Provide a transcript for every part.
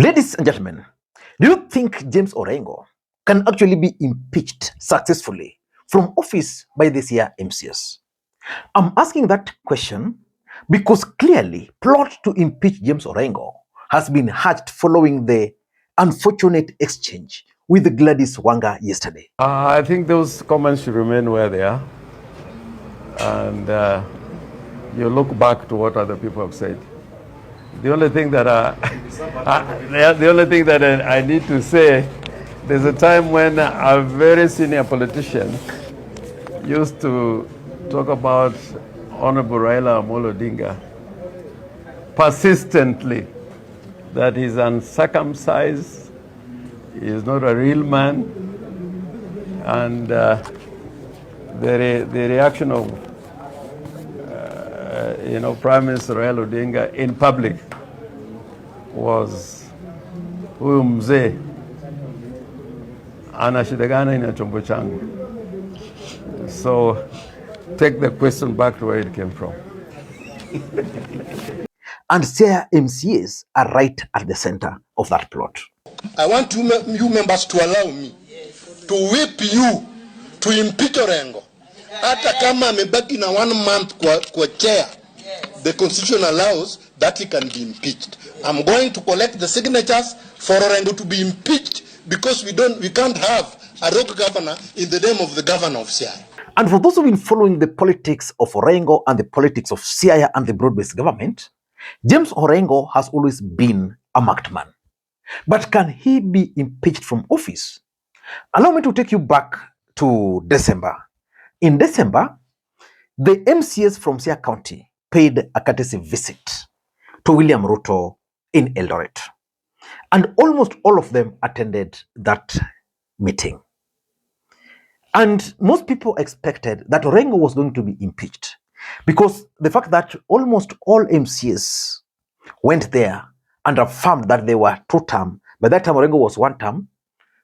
Ladies and gentlemen, do you think James Orengo can actually be impeached successfully from office by the SIAYA MCAs? I'm asking that question because clearly plot to impeach James Orengo has been hatched following the unfortunate exchange with Gladys Wanga yesterday. I think those comments should remain where they are, and you look back to what other people have said. The only thing that I need to say, there's a time when a very senior politician used to talk about Honorable Raila Odinga persistently, that he's uncircumcised, he is not a real man, and the reaction of Prime Minister Raila Odinga in public was, huyu mzee ana shida gani na chombo changu. So take the question back to where it came from. And SIAYA MCAs are right at the center of that plot. I want you members to allow me to whip you to impeach Orengo. Hata kama amebaki na 1 month kwa chair, the constitution allows that he can be impeached. I'm going to collect the signatures for Orengo to be impeached because we can't have a rogue governor in the name of the governor of SIAYA. And for those who've been following the politics of Orengo and the politics of SIAYA and the broad-based government, James Orengo has always been a marked man. But can he be impeached from office? Allow me to take you back to December. In December, the MCAs from SIAYA County paid a courtesy visit to William Ruto in Eldoret. And almost all of them attended that meeting. And most people expected that Orengo was going to be impeached because the fact that almost all MCAs went there and affirmed that they were 2-term. By that time, Orengo was 1 term.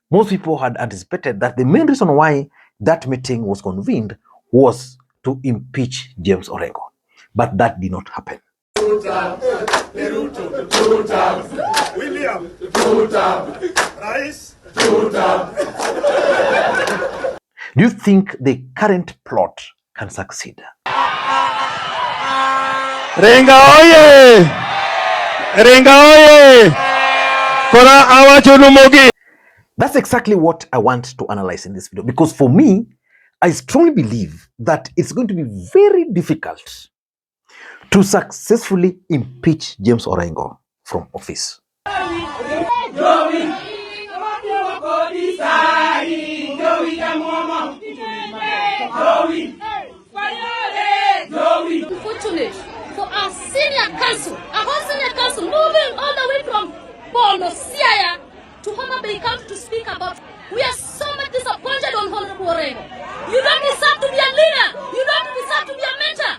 Most people had anticipated that the main reason why that meeting was convened was to impeach James Orengo. But that did not happen. 2 terms. Two terms. William. 2 terms. Rice. 2 terms. Do you think the current plot can succeed? Renga oye! Renga oye! Kora awachulumogi! That's exactly what I want to analyze in this video, because for me, I strongly believe that it's going to be very difficult to successfully impeach James Orengo from office. Unfortunate for our senior council, our whole senior council, moving all the way from Bondo, SIAYA to Homa Bay County to speak about. We are so much disappointed on Honorable Orengo. You don't deserve to be a leader. You don't deserve to be a mentor.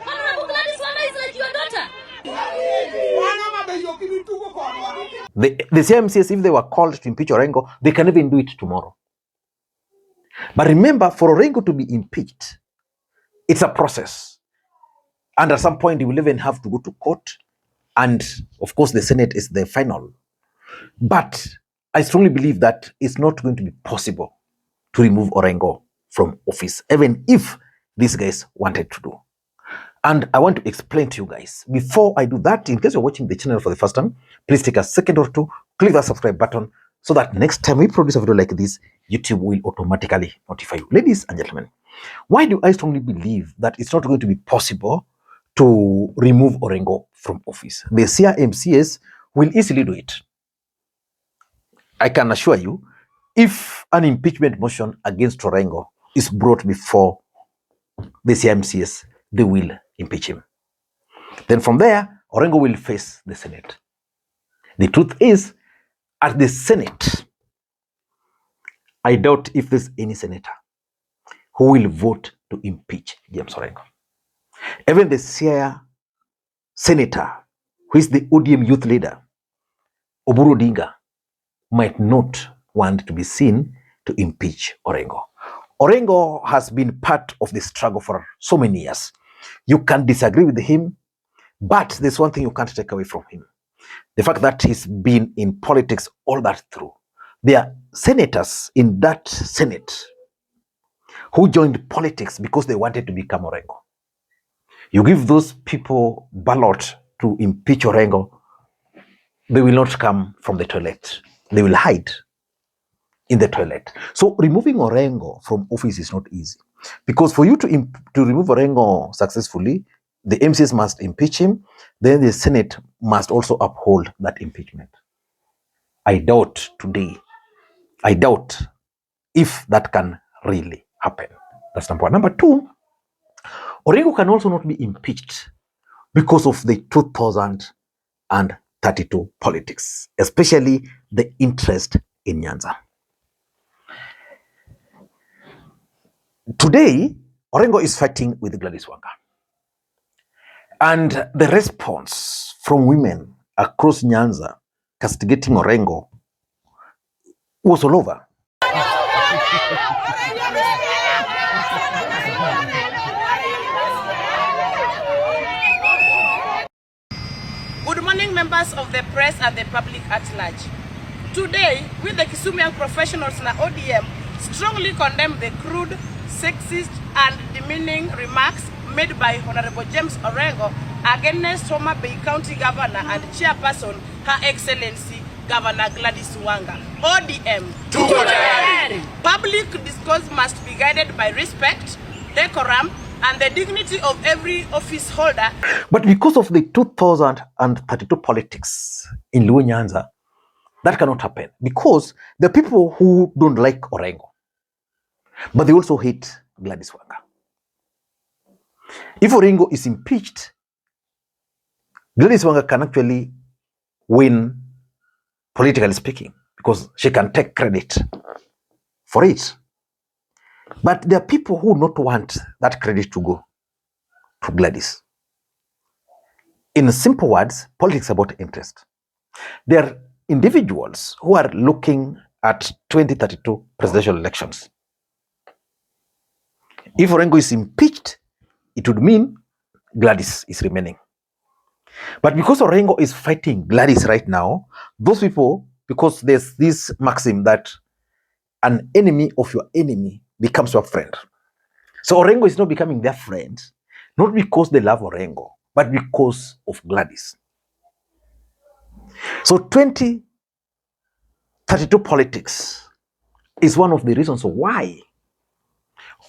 Honorable Gladys Wanga is like your daughter. The CMCs, if they were called to impeach Orengo, they can even do it tomorrow. But remember, for Orengo to be impeached, it's a process. And at some point, he will even have to go to court. And of course, the Senate is the final. But I strongly believe that it's not going to be possible to remove Orengo from office, even if these guys wanted to do. And I want to explain to you guys. Before I do that, in case you're watching the channel for the first time, please take a second or two, click that subscribe button so that next time we produce a video like this, YouTube will automatically notify you. Ladies and gentlemen, why do I strongly believe that it's not going to be possible to remove Orengo from office? The SIAYA MCAs will easily do it. I can assure you, if an impeachment motion against Orengo is brought before the SIAYA MCAs, they will impeach him. Then from there, Orengo will face the Senate. The truth is, at the Senate, I doubt if there's any senator who will vote to impeach James Orengo. Even the SIAYA senator, who is the ODM youth leader, Odinga, might not want to be seen to impeach Orengo. Orengo has been part of the struggle for so many years. You can disagree with him, but there's one thing you can't take away from him. The fact that he's been in politics all that through. There are senators in that Senate who joined politics because they wanted to become Orengo. You give those people ballot to impeach Orengo, they will not come from the toilet. They will hide in the toilet. So removing Orengo from office is not easy. Because for you to remove Orengo successfully, the MCAs must impeach him, then the Senate must also uphold that impeachment. I doubt if that can really happen. That's number one. Number two, Orengo can also not be impeached because of the 2032 politics, especially the interest in Nyanza. Today, Orengo is fighting with Gladys Wanga. And the response from women across Nyanza castigating Orengo was all over. Good morning, members of the press and the public at large. Today, we the Kisumu young professionals na ODM strongly condemn the crude, sexist and demeaning remarks made by Honorable James Orengo against Homa Bay County Governor and Chairperson, Her Excellency Governor Gladys Wanga. ODM. Public discourse must be guided by respect, decorum, and the dignity of every office holder. But because of the 2032 politics in Nyanza, that cannot happen. Because the people who don't like Orengo, but they also hate Gladys Wanga. If Orengo is impeached, Gladys Wanga can actually win, politically speaking, because she can take credit for it. But there are people who not want that credit to go to Gladys. In simple words, politics about interest. There are individuals who are looking at 2032 presidential elections. If Orengo is impeached, it would mean Gladys is remaining. But because Orengo is fighting Gladys right now, those people, because there's this maxim that an enemy of your enemy becomes your friend. So Orengo is not becoming their friend, not because they love Orengo, but because of Gladys. So 2032 politics is one of the reasons why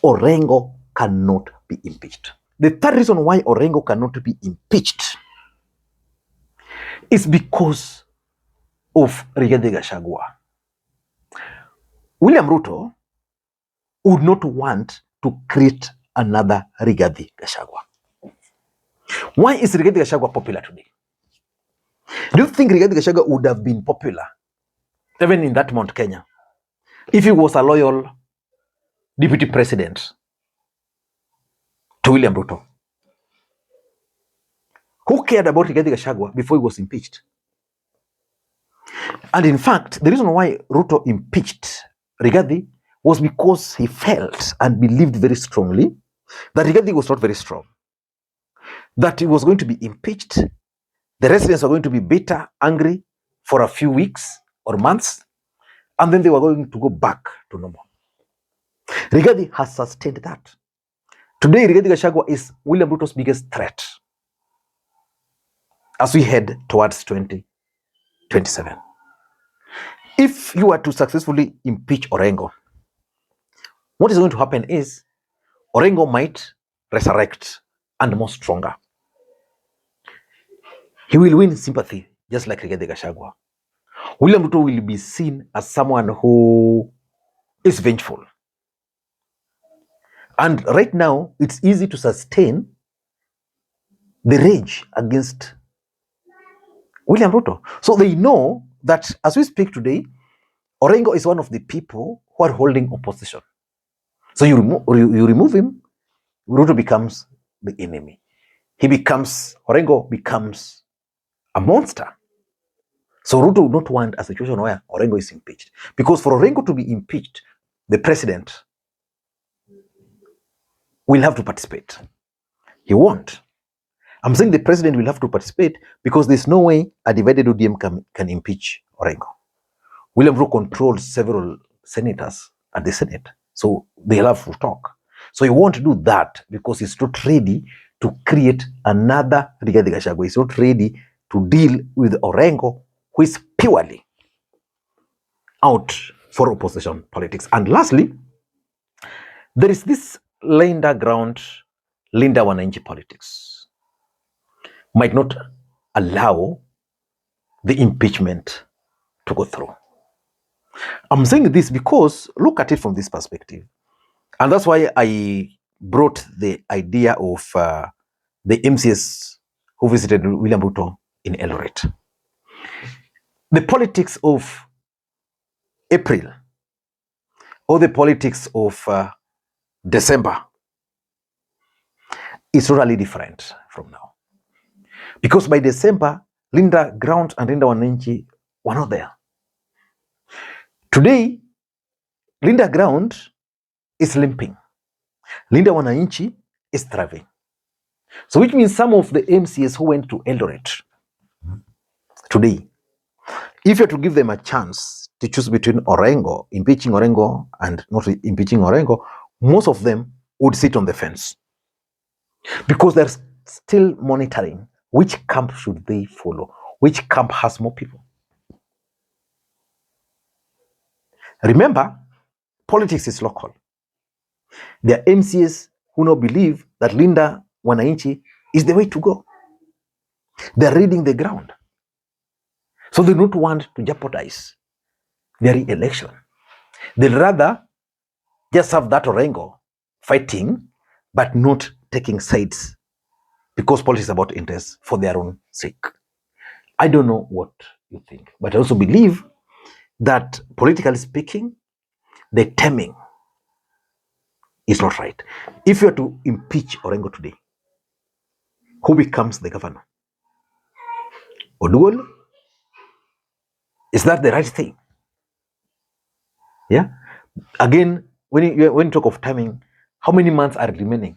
Orengo cannot be impeached. The third reason why Orengo cannot be impeached is because of Rigathi Gachagua. William Ruto would not want to create another Rigathi Gachagua. Why is Rigathi Gachagua popular today? Do you think Rigathi Gachagua would have been popular, even in that Mount Kenya, if he was a loyal deputy president to William Ruto? Who cared about Rigathi Gachagua before he was impeached? And in fact, the reason why Ruto impeached Rigathi was because he felt and believed very strongly that Rigathi was not very strong, that he was going to be impeached. The residents are going to be bitter, angry for a few weeks or months, and then they were going to go back to normal. Rigathi has sustained that. Today, Rigathi Gachagua is William Ruto's biggest threat as we head towards 2027. If you are to successfully impeach Orengo, what is going to happen is Orengo might resurrect and more stronger. He will win sympathy, just like Rigathi Gachagua. William Ruto will be seen as someone who is vengeful. And right now, it's easy to sustain the rage against William Ruto. So they know that as we speak today, Orengo is one of the people who are holding opposition. So you remove him, Ruto becomes the enemy. Orengo becomes a monster. So Ruto would not want a situation where Orengo is impeached. Because for Orengo to be impeached, the president will have to participate. He won't. I'm saying the president will have to participate because there's no way a divided ODM can impeach Orengo. William Ruto controls several senators at the Senate, so they'll have to talk. So he won't do that because he's not ready to create another Rigathi Gachagua. He's not ready to deal with Orengo, who is purely out for opposition politics. And lastly, there is this Linda ground, Linda Wananchi politics. Might not allow the impeachment to go through. I'm saying this because look at it from this perspective. And that's why I brought the idea of the MCAs who visited William Ruto in Eldoret. The politics of April or the politics of December is totally different from now. Because by December, Linda Ground and Linda Wananchi were not there. Today, Linda Ground is limping. Linda Wananchi is thriving. So which means some of the MCAs who went to Eldoret today, if you're to give them a chance to choose between Orengo, impeaching Orengo and not impeaching Orengo, most of them would sit on the fence. Because they're still monitoring which camp should they follow, which camp has more people. Remember, politics is local. There are MCAs who now believe that Linda Wananchi is the way to go. They're reading the ground. So they don't want to jeopardize their re-election. They'd rather just have that Orengo fighting, but not taking sides, because politics is about interests for their own sake. I don't know what you think, but I also believe that politically speaking, the timing is not right. If you are to impeach Orengo today, who becomes the governor? Oduol? Is that the right thing? Yeah. Again, when you talk of timing, how many months are remaining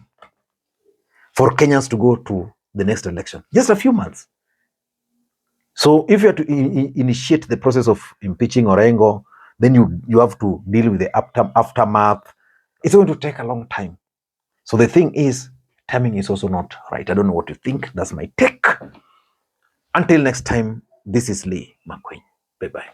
for Kenyans to go to the next election? Just a few months. So if you are to initiate the process of impeaching Orengo, then you have to deal with the aftermath. It's going to take a long time. So the thing is, timing is also not right. I don't know what you think. That's my take. Until next time, this is Lee Makwiny. Bye-bye.